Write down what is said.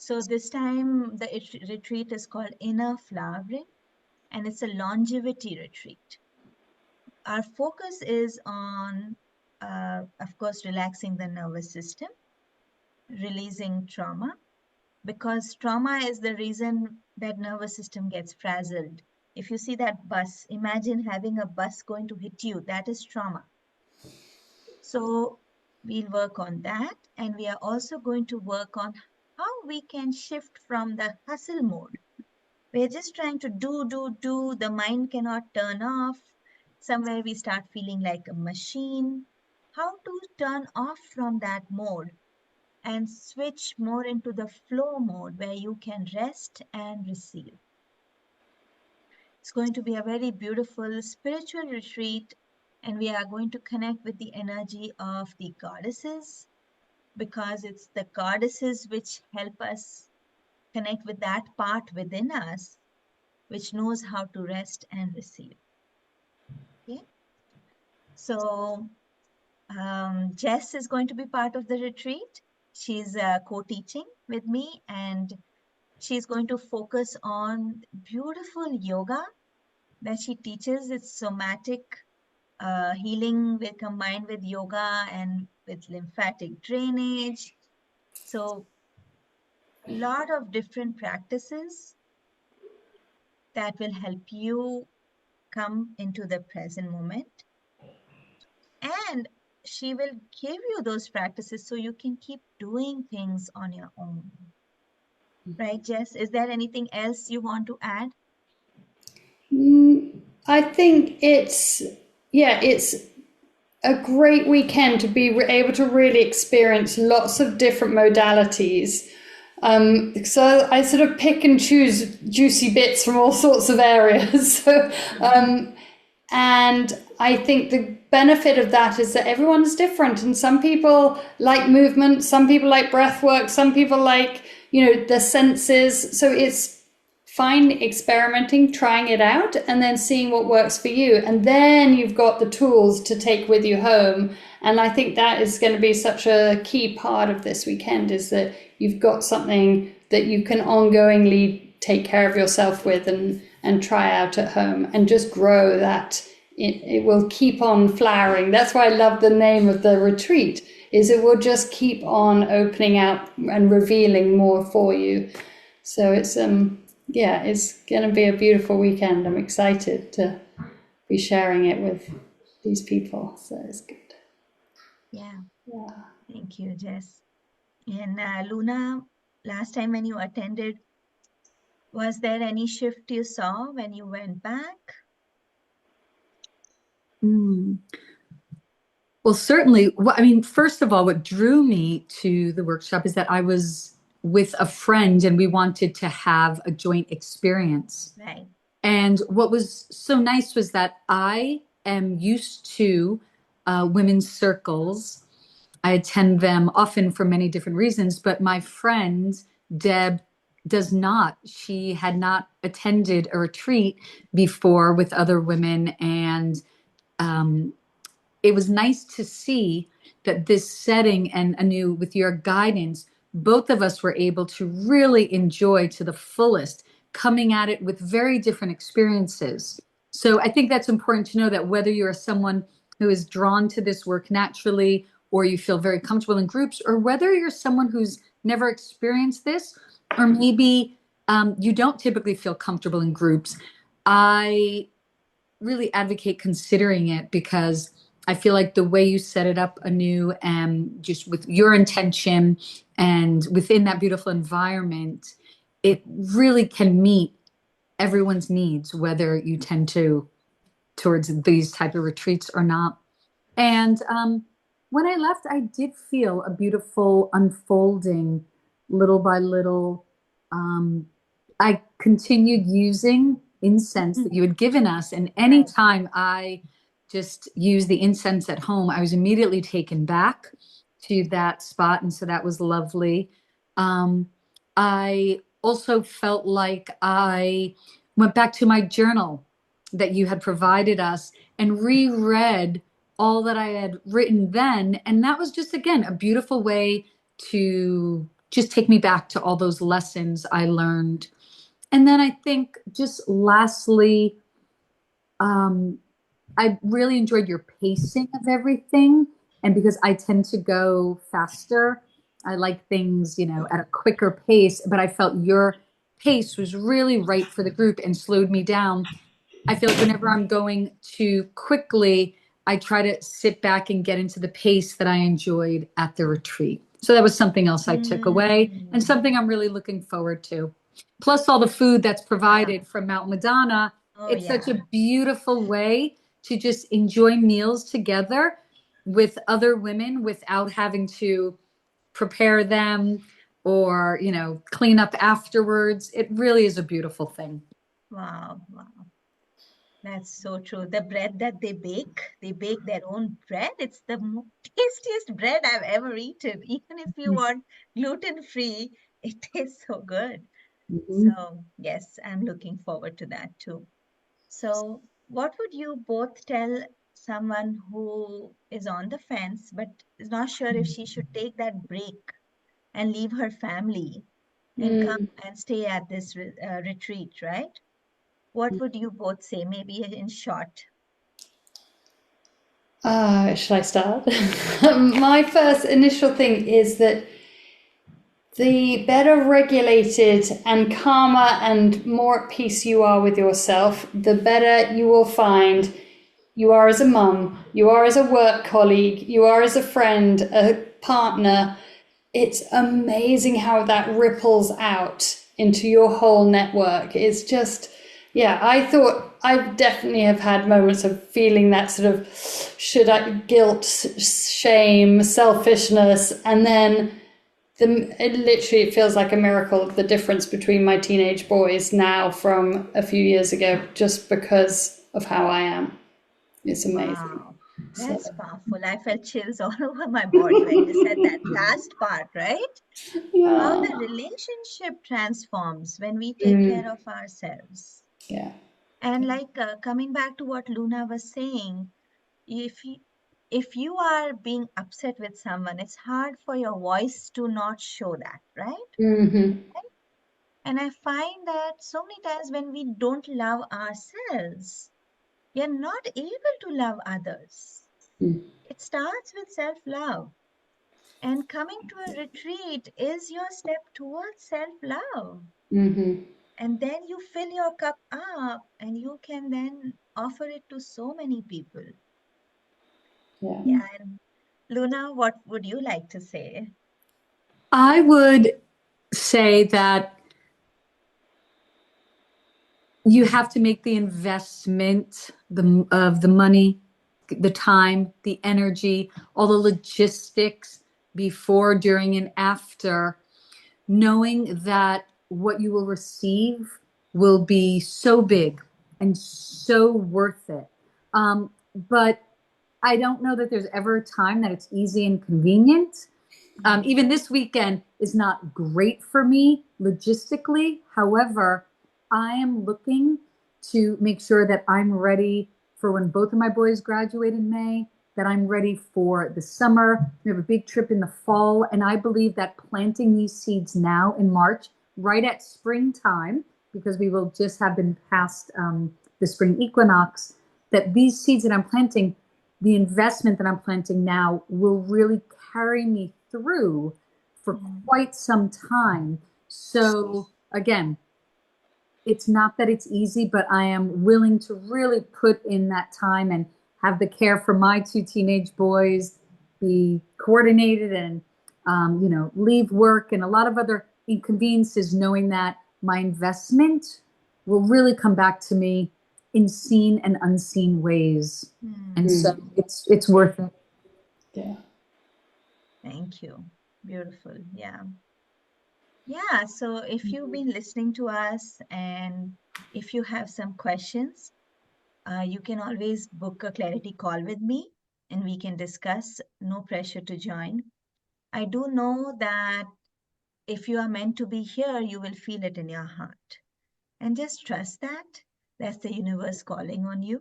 So this time the retreat is called Inner Flowering, and it's a longevity retreat. Our focus is on, of course, relaxing the nervous system, releasing trauma, because trauma is the reason that nervous system gets frazzled. If you see that bus, imagine having a bus going to hit you. That is trauma. So we'll work on that. And we are also going to work on how we can shift from the hustle mode. We're just trying to do. The mind cannot turn off. Somewhere we start feeling like a machine. How to turn off from that mode and switch more into the flow mode where you can rest and receive. It's going to be a very beautiful spiritual retreat, and we are going to connect with the energy of the goddesses, because it's the goddesses which help us connect with that part within us which knows how to rest and receive. Okay, so Jess is going to be part of the retreat. She's co-teaching with me, and she's going to focus on beautiful yoga that she teaches. It's somatic healing combined with yoga and with lymphatic drainage. So a lot of different practices that will help you come into the present moment. And she will give you those practices so you can keep doing things on your own. Right, Jess? Is there anything else you want to add? I think it's a great weekend to be able to really experience lots of different modalities. So I sort of pick and choose juicy bits from all sorts of areas. So, and I think the benefit of that is that everyone's different, and some people like movement, some people like breath work, some people like, the senses. So it's fine experimenting, trying it out, and then seeing what works for you. And then you've got the tools to take with you home. And I think that is going to be such a key part of this weekend, is that you've got something that you can ongoingly take care of yourself with and try out at home and just grow that. It will keep on flowering. That's why I love the name of the retreat, is it will just keep on opening out and revealing more for you. So it's it's going to be a beautiful weekend. I'm excited to be sharing it with these people. So it's good. Yeah. Thank you, Jess. And Luna, last time when you attended, was there any shift you saw when you went back? Well, certainly. First of all, what drew me to the workshop is that I was with a friend and we wanted to have a joint experience. Right. And what was so nice was that I am used to women's circles. I attend them often for many different reasons, but my friend, Deb, does not. She had not attended a retreat before with other women, and it was nice to see that this setting and Anu, with your guidance, both of us were able to really enjoy to the fullest, coming at it with very different experiences. So I think that's important to know, that whether you're someone who is drawn to this work naturally, or you feel very comfortable in groups, or whether you're someone who's never experienced this, or maybe you don't typically feel comfortable in groups, I really advocate considering it, because I feel like the way you set it up anew, and just with your intention and within that beautiful environment, it really can meet everyone's needs, whether you tend towards these type of retreats or not. And when I left, I did feel a beautiful unfolding little by little. I continued using incense that you had given us, and anytime I just used the incense at home, I was immediately taken back to that spot, and so that was lovely. I also felt like I went back to my journal that you had provided us and reread all that I had written then, and that was just, again, a beautiful way to just take me back to all those lessons I learned. And then I think just lastly, I really enjoyed your pacing of everything. And because I tend to go faster, I like things, at a quicker pace, but I felt your pace was really right for the group and slowed me down. I feel like whenever I'm going too quickly, I try to sit back and get into the pace that I enjoyed at the retreat. So that was something else I took away and something I'm really looking forward to. Plus all the food that's provided from Mount Madonna. Oh, It's yeah. such a beautiful way to just enjoy meals together with other women without having to prepare them or, clean up afterwards. It really is a beautiful thing. Wow, wow. That's so true. The bread that they bake their own bread. It's the tastiest bread I've ever eaten. Even if you want gluten-free, it tastes so good. Mhm. So, yes, I'm looking forward to that too. So, what would you both tell someone who is on the fence but is not sure if she should take that break and leave her family and come Mm. and stay at this retreat, right? What would you both say, maybe in short? Should I start? My first initial thing is that the better regulated and calmer and more at peace you are with yourself, the better you will find you are as a mum, you are as a work colleague, you are as a friend, a partner. It's amazing how that ripples out into your whole network. It's just, yeah, I thought I definitely have had moments of feeling that sort of guilt, shame, selfishness, and then it feels like a miracle, the difference between my teenage boys now from a few years ago, just because of how I am. It's amazing. Wow, So, that's powerful. I felt chills all over my body when you said that last part, right? How yeah. the relationship transforms when we take Mm, care of ourselves. yeah. And like coming back to what Luna was saying, if you, if you are being upset with someone, it's hard for your voice to not show that, right? Mm-hmm. And I find that so many times when we don't love ourselves, we are not able to love others. It starts with self love. And coming to a retreat is your step towards self love. Mm-hmm. And then you fill your cup up and you can then offer it to so many people. Yeah. Yeah. And Luna, what would you like to say? I would say that you have to make the investment of the money, the time, the energy, all the logistics before, during, and after, knowing that what you will receive will be so big and so worth it. But I don't know that there's ever a time that it's easy and convenient. Even this weekend is not great for me logistically. However, I am looking to make sure that I'm ready for when both of my boys graduate in May, that I'm ready for the summer. We have a big trip in the fall. And I believe that planting these seeds now in March, right at springtime, because we will just have been past the spring equinox, that these seeds that I'm planting, the investment that I'm planting now will really carry me through for Mm. quite some time. So again, it's not that it's easy, but I am willing to really put in that time and have the care for my two teenage boys be coordinated and, leave work and a lot of other inconveniences, knowing that my investment will really come back to me in seen and unseen ways. And Mm. so it's worth it. Yeah. Thank you. Beautiful. Yeah. Yeah. So if you've been listening to us and if you have some questions, you can always book a clarity call with me and we can discuss. No pressure to join. I do know that if you are meant to be here, you will feel it in your heart. And just trust that. That's the universe calling on you.